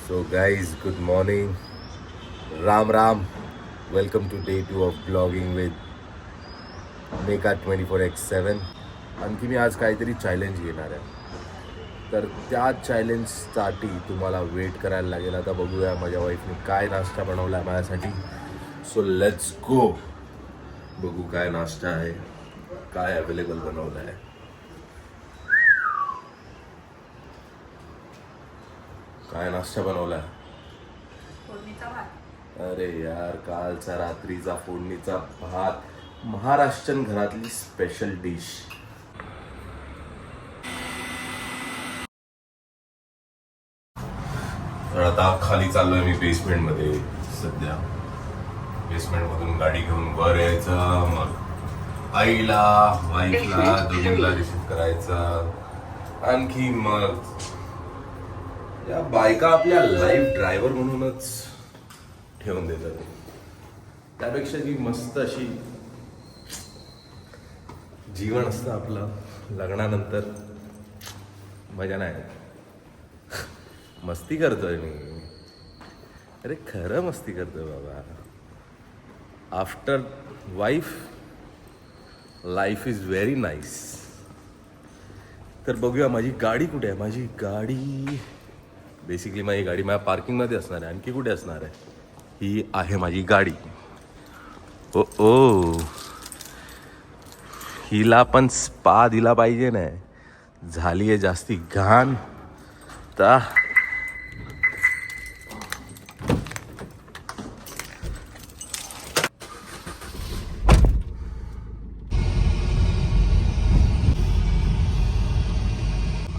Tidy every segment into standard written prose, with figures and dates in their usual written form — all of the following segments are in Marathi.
So guys, good morning. Ram Ram. Welcome to day 2 of vlogging with Meka 24x7. आणखी मी आज काहीतरी चॅलेंज घेणार आहे. तर त्या चॅलेंजसाठी तुम्हाला वेट करायला लागेल. आता बघूया माझ्या वाईफने काय नाश्ता बनवला आहे माझ्यासाठी. So let's go. बघू काय नाश्ता आहे, काय अवेलेबल बनवलं आहे. काय नाश्ता बनवला? अरे यार, कालचा रात्रीचा फोडणीचा भात, महाराष्ट्रीयन घरातली स्पेशल डिश. तर आता खाली चाललोय मी बेसमेंट मध्ये. सध्या बेसमेंट मधून गाडी घेऊन वर यायचं, मग आईला वाईफला दोघींना रिसीव्ह करायचं, आणखी मग या बायका आपल्या लाईफ ड्रायव्हर म्हणूनच ठेवून देतात. त्यापेक्षा जी मस्त अशी जीवन असतं आपलं लग्नानंतर, मजा नाही. मस्ती करतोय मी, अरे खरं मस्ती करतोय बाबा. After wife life is very nice. तर बघूया माझी गाडी कुठे आहे. माझी गाडी बेसिकली माझी गाडी माझ्या पार्किंगमध्ये असणार आहे. आणखी कुठे असणार आहे? ही आहे माझी गाडी. ओ ओ, हिला पण स्पा दिला पाहिजे ना, झाली आहे जास्ती घाण. ता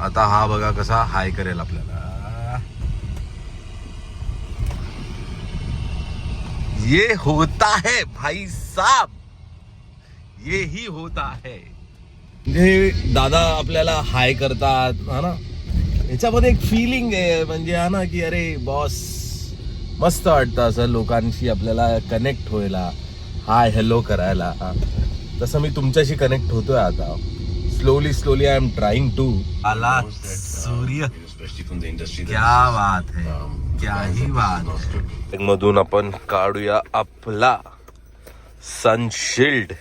आता हा बघा कसा हाय करेल आपल्याला. ये होता है भाई साहब, ये ही होता है. म्हणजे दादा आपल्याला हाय करतात हा ना, याच्यामध्ये एक फिलिंग आहे. म्हणजे हा ना की अरे बॉस, मस्त वाटतं असं लोकांशी आपल्याला कनेक्ट व्हायला, हाय हॅलो करायला. तसं मी तुमच्याशी कनेक्ट होतोय आता. Slowly I am trying to. आला सूर्य, क्या बात है, क्या ही बात. मधून आपण काढूया आपला सनशील्ड.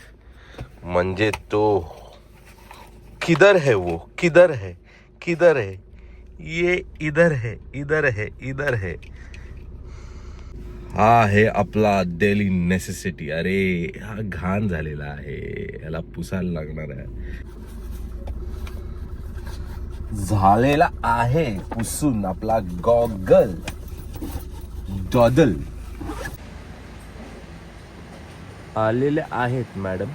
म्हणजे तो किधर है, वो किधर है, किधर है, ये इधर है, इधर है, इधर है. हा आहे आपला डेली नेसेसिटी. अरे हा घाण झालेला आहे, याला पुसायला लागणार आहे. झालेला आहे पुसून आपला गॉगल डॉदल. आलेले आहेत मॅडम.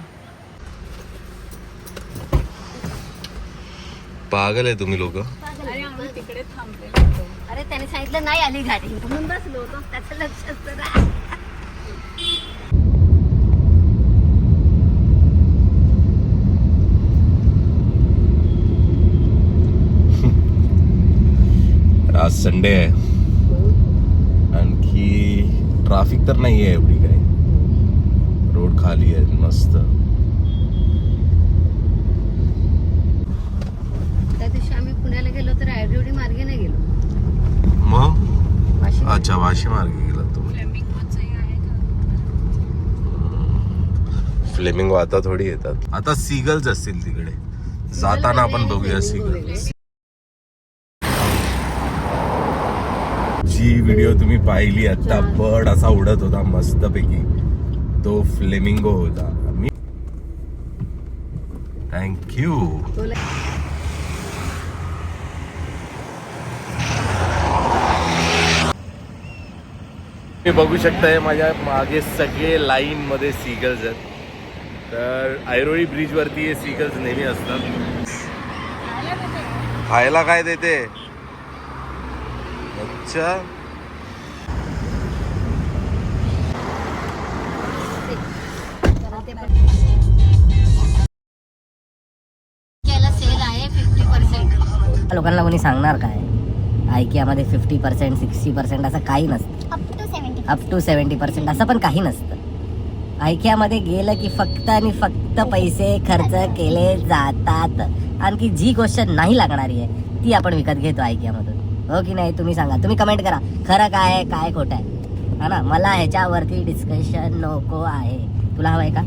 पागल आहे तुम्ही लोक. तिकडे थांबले. अरे त्याने सांगितलं नाही आली गाडी म्हणून बसलो होतो, त्याचं लक्ष असतं ना. आज संडे आहे, आणखी ट्रॅफिक तर नाही आहे एवढी काय. रोड खाली आहे मस्त. त्या दिवशी आम्ही पुण्याला गेलो तर आयरोडी मार्गे नाही गेलो. मग अच्छा, वाशी मार्गे गेला तो. फ्लेमिंगो आता थोडी येतात, आता सीगल्स असतील तिकडे. जाताना आपण बघूया सीगल्स. जी व्हिडिओ तुम्ही पाहिली आता, बर्ड असा उडत होता मस्तपैकी, तो फ्लेमिंगो होता. मी थँक्यू. तुम्ही बघू शकताय माझ्या मागे सगळे लाईन मध्ये सीगल्स आहेत. तर ऐरोळी ब्रिज वरती हे सीगल्स नेहमी असतात. खायला काय देते? अच्छा, सेल आहे 50%. लोकांना कोणी सांगणार काय? आयकियामध्ये 50%, 60% असं काही नसतं. अप टू 70% असं पण काही नसतं. आयकियामध्ये गेलं की फक्त आणि फक्त पैसे खर्च केले जातात. आणखी जी गोष्ट नाही लागणारी आहे ती आपण विकत घेतो आयकियामधून. हो की नाही तुम्ही सांगा, तुम्ही कमेंट करा खरं काय आहे काय खोटं आहे, हा ना. मला ह्याच्यावरती डिस्कशन नको आहे. तुला हवंय का?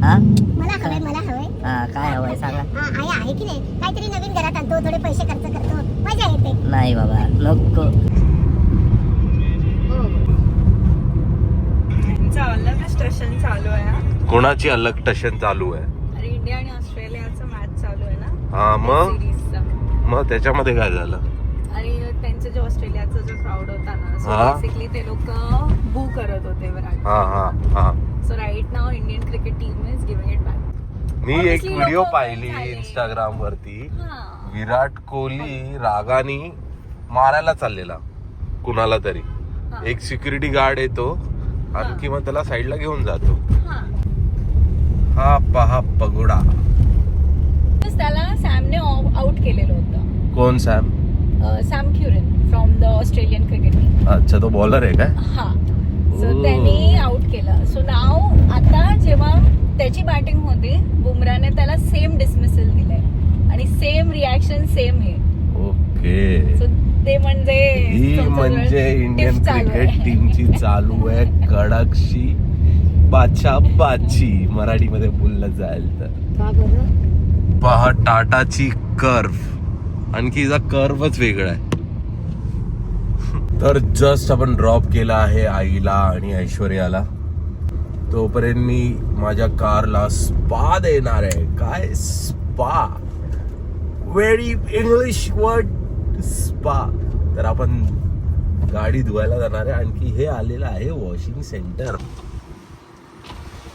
हा मला हवंय हा काय हवंय सांगा. आहे की नाही, काहीतरी नवीन घरात आणतो, थोडे पैसे खर्च करतो, मजा येते. नाही बाबा नको. अलग स्टेशन चालू आहे. कोणाची अलग स्टेशन चालू आहे? अरे इंडिया आणि ऑस्ट्रेलियाचं मॅच चालू आहे ना. हा मग सिरीजचा. मग त्याच्यामध्ये काय झालं? आणि त्यांचं जो ऑस्ट्रेलियाचा जो क्राऊड होता ना, सो हा. बेसिकली ते लोक बू करत होते विराट. हा हा हा so right now Indian cricket team is giving it back. मी एक Obviously व्हिडिओ लोकं पाहिली झाले. इंस्टाग्राम वरती. हा. विराट कोहली रागानी मारायला चाललेला कुणाला तरी. हा. एक सिक्युरिटी गार्ड येतो आणखी मग त्याला साईडला घेऊन जातो. हा. हा पहा पगोडा. तर त्याला सॅमने आउट केलेलं होतं. कोण Sam? Sam Curran from the Australian cricket team. अच्छा तो बॉलर आहे काय? हा. So Oh. त्यांनी आउट केलं. सो नाव आता जेव्हा त्याची बॅटिंग होती, बुमराने त्याला सेम डिसमिसल दिलंय आणि सेम रिॲक्शन सेम हे. ओके. सो ते म्हणजे ही म्हणजे इंडियन क्रिकेट टीमची चालू आहे कडकशी बाची मराठीमध्ये बोललं जाईल तर. पहा टाटाची कर्व, आणखी हिचा कर्वच वेगळा आहे. तर जस्ट आपण ड्रॉप केला आहे आईला आणि ऐश्वर्याला. तोपर्यंत मी माझ्या कारला स्पा देणार आहे. काय spa? Very English word spa. तर आपण गाडी धुवायला जाणार आहे. आणखी हे आलेलं आहे वॉशिंग सेंटर.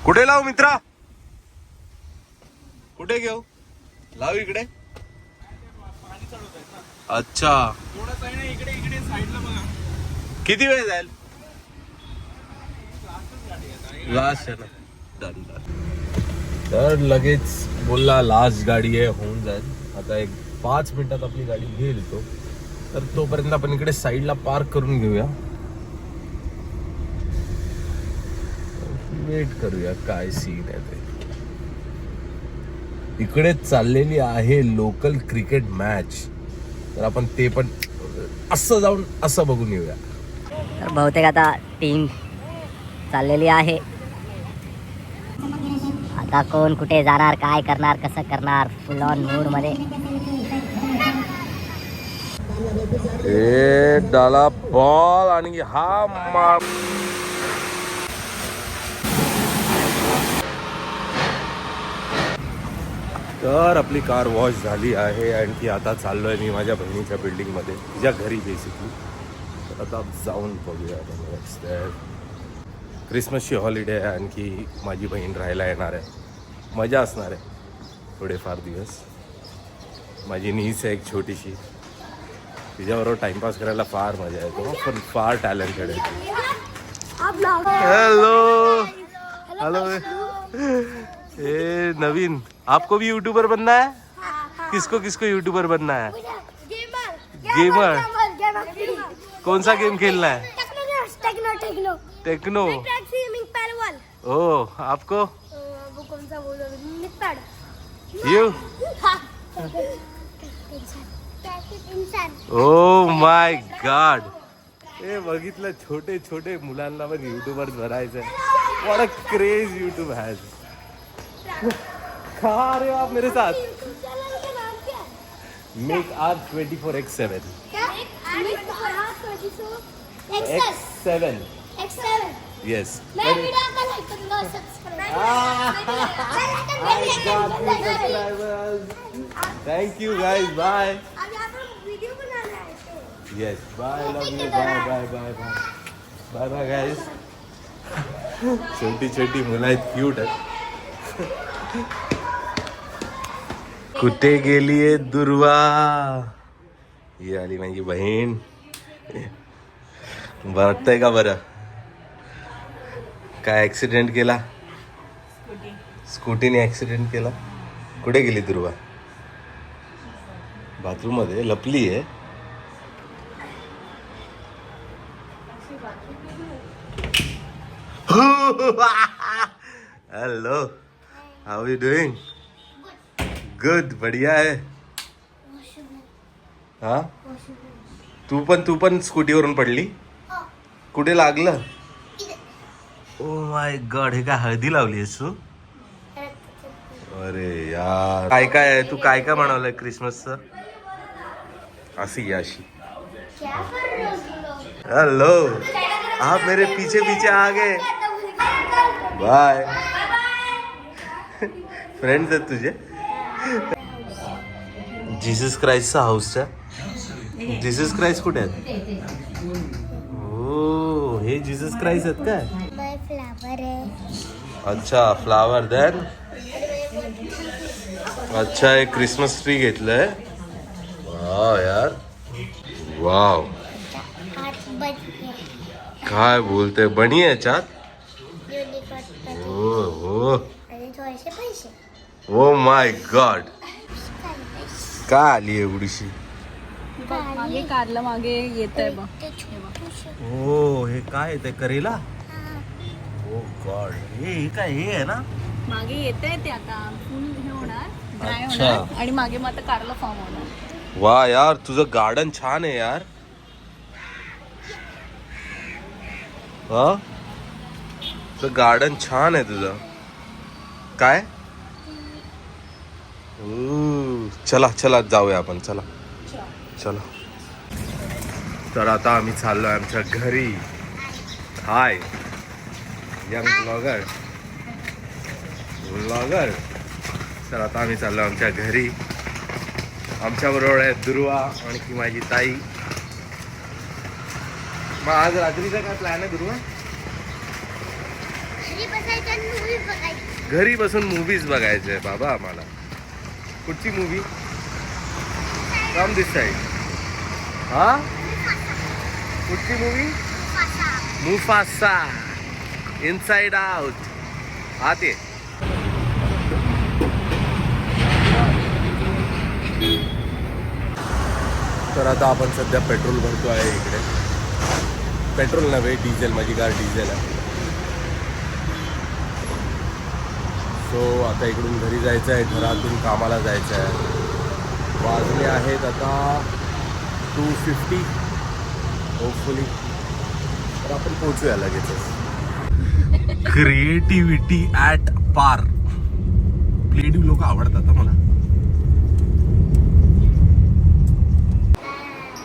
कुठे लावू मित्रा? कुठे घेऊ? लाव इकडे. अच्छा किती वेळ जाईल? लास्ट आहे ना. Done done. तर लगेच बोलला लास्ट गाडी आहे, होऊन जाईल. आता एक 5 मिनिटात आपली गाडी घेईल तो. तर तोपर्यंत आपण इकडे साईडला पार्क करून घेऊया. वेट करूया काय सीन आहे ते. इकडे चाललेली आहे लोकल क्रिकेट मॅच. तर आपण ते पण असं जाऊन असं बघून येऊया. तर बहुतेक आता टीम चाललेली आहे. आता कोण कुठे जाणार, काय करणार, कसं करणार, फुल ऑन मूड मध्ये. ए डाला बॉल आणि हा मार. तर आपली कार वॉश झाली आहे. आणखी आता चाललोय मी माझ्या बहिणीच्या बिल्डिंग मध्ये, तिच्या घरी बेसिकली. तर आता जाऊन बघूया. क्रिसमसची हॉलिडे आहे. आणखी माझी बहीण राहायला येणार आहे. मजा असणार आहे थोडेफार दिवस. माझी नीस आहे एक छोटीशी, तिच्याबरोबर टाइमपास करायला फार मजा येतो. पण फार टॅलेंटेड आहे. Hello hello. ए नवीन, आपको भी यूट्यूबर बनना है? किसको किसको यूट्यूबर बनना है? गेमर. कौन सा गेम खेलना है? टेक्नो. ओ आपको? वो कौन सा बोलो, निपट. यू. Oh my God. हे बघितलं, छोटे छोटे मुलांना पण युट्यूबर बनायचं. What a craze YouTube has. कहाँ आ रहे हो आप मेरे साथ? Make our 24x7. X7. Yes. मैं वीडियो का लाइक करूंगा, subscribe. Thank you guys. Bye. अब यहाँ पर वीडियो बनाना है. Yes. Bye. Love you. Bye. Bye guys. छोटी छोटी मुलं आहेत, क्यूट आहेत. कुठे गेलीये दुर्वा? ही आली माझी बहीण. वाटतंय का बरं? काय ऍक्सिडेंट केला? स्कूटीने ऍक्सिडेंट केला. कुठे गेली दुर्वा? बाथरूम मध्ये लपली आहे. Hello, how you doing? Good. बढ़िया है. हाँ तू पण स्कूटीवरून पडली? कुठे लागलं? ओ माय गॉड, हे काय हळदी लावलीस तू? अरे यार, काय काय आहे? तू काय काय बनवलंय क्रिसमसचं? अशी हेलो, आप मेरे पीछे पीछे आ गए. बाय. फ्रेंड्स आहेत तुझे? जीसस क्राइस्टचा हाऊसच्या. जीसस क्राइस्ट कुठे आहेत? हो, हे जीसस क्राइस्ट आहेत काय? फ्लावर आहे. अच्छा, फ्लावर देन. अच्छा, एक क्रिसमस ट्री घेतलंय. वाव यार, वाव. काय बोलते, बनी आहे याच्यात? हो हो. ओ माय गॉड, का आली एवढीशी? मागे कारला मागे येत आहे बघ. हो, हे काय ते करेला? ओ गॉड, हे काय हे आहे ना? मागे येत आहे ते आता फुल हे होणार, ड्राय अच्छा. होणार आणि मागे मग आता कारला फॉर्म होणार. वा यार, तुझं गार्डन छान आहे यार. हा, तुझं गार्डन छान आहे तुझं. काय? चला चला जाऊया आपण, चला चला. तर आता आम्ही चाललोय आमच्या घरी. हाय यंग ब्लॉगर. तर आता आम्ही चाललो आमच्या घरी. आमच्या बरोबर आहे दुर्वा, आणखी माझी ताई. मग आज रात्रीचा काय प्लॅन आहे दुर्वा? घरी बसून मूवीज बघायचे बाबा आम्हाला. कुठची मूवी? Come this side. हा, कुठची मूवी? Mufasa, inside out. आते तर आता आपण सध्या पेट्रोल भरतो आहे इकडे. पेट्रोल नव्हे, डिझेल. माझी कार डिझेल आहे. सो आता इकडून घरी जायचं आहे, घरातून कामाला जायचं आहे. वाजले आहेत आता 2:50 होपफुली. तर आपण पोहोचूया लगेचच. क्रिएटिव्हिटी ॲट पार. क्रिएटिव्ह लोक आवडतात मला.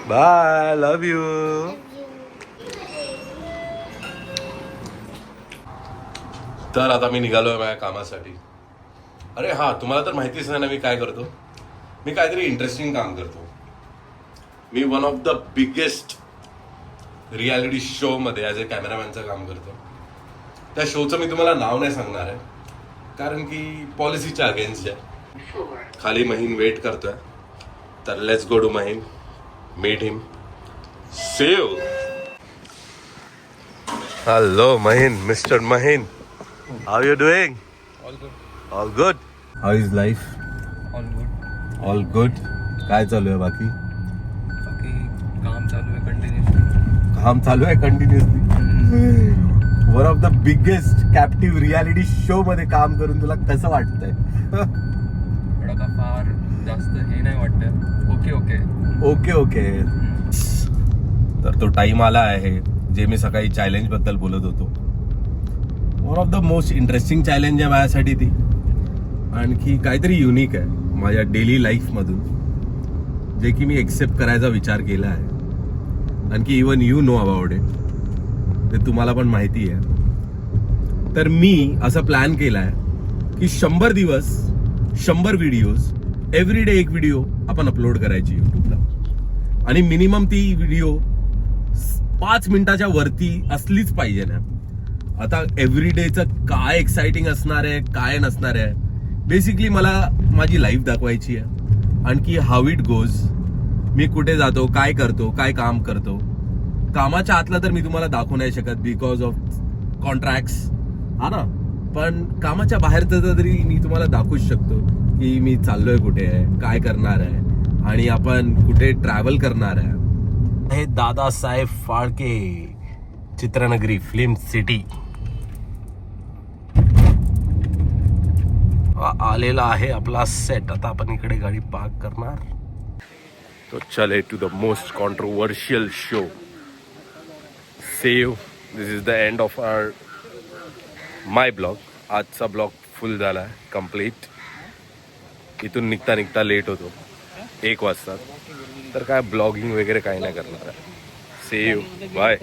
Bye, love you. तर आता मी निघालोय माझ्या कामासाठी. अरे हा, तुम्हाला तर माहितीच नाही ना मी काय करतो. मी काहीतरी इंटरेस्टिंग काम करतो. मी one of the biggest reality show मध्ये ॲज अ कॅमेरामॅनचं काम करतो. त्या शोचं मी तुम्हाला नाव नाही सांगणार आहे, कारण की पॉलिसीच्या अगेन्स्ट आहे. खाली महिन वेट करतोय. तर let's go to Mahin, meet him, see you. Hello Mahin, mister Mahin. How are you doing? All good. All good. How is life? All good. All good. काय चालू आहे बाकी? बाकी काम चालू आहे कंटिन्युअसली. काम चालू आहे continuously. One of the biggest captive reality show मध्ये काम करून तुला कसं वाटतंय? थोडं का फार जास्त हे नाही वाटतं. Okay okay. Okay okay. तर तो टाइम आला आहे जे मी सकाळी चॅलेंज बद्दल बोलत होतो. One of the most interesting challenge आहे माझ्यासाठी ती. आणखी काहीतरी युनिक आहे माझ्या डेली लाईफमधून, जे की मी एक्सेप्ट करायचा विचार केला आहे. आणखी even you know about it, ते तुम्हाला पण माहिती आहे. तर मी असं प्लॅन केला आहे की 100 दिवस 100 व्हिडिओज, एव्हरी डे एक व्हिडिओ आपण अपलोड करायची यूट्यूबला. आणि मिनिमम ती व्हिडिओ 5 मिनिटाच्या वरती असलीच पाहिजे ना. आता एव्हरी डेचं काय एक्साइटिंग असणार आहे, काय नसणार आहे. बेसिकली मला माझी लाईफ दाखवायची आहे. आणखी हाऊ इट गोज, मी कुठे जातो, काय करतो, काय काम करतो. कामाच्या आतला तर मी तुम्हाला दाखवू नाही शकत बिकॉज ऑफ कॉन्ट्रॅक्ट्स, हा ना. पण कामाच्या बाहेरचं तरी मी तुम्हाला दाखवूच शकतो की मी चाललोय कुठे आहे, काय करणार आहे, आणि आपण कुठे ट्रॅव्हल करणार आहे. हे दादासाहेब फाळके चित्रनगरी फिल्म सिटी आलेला आहे आपला सेट. आता आपण इकडे गाडी पार्क करणार. तो चले to the most controversial show सेव. This is the end of our my blog. आजचा ब्लॉग फुल झाला आहे, कम्प्लीट. इथून निघता निघता लेट होतो 1 वाजता. तर काय ब्लॉगिंग वगैरे काही नाही करणार आहे. सेव बाय.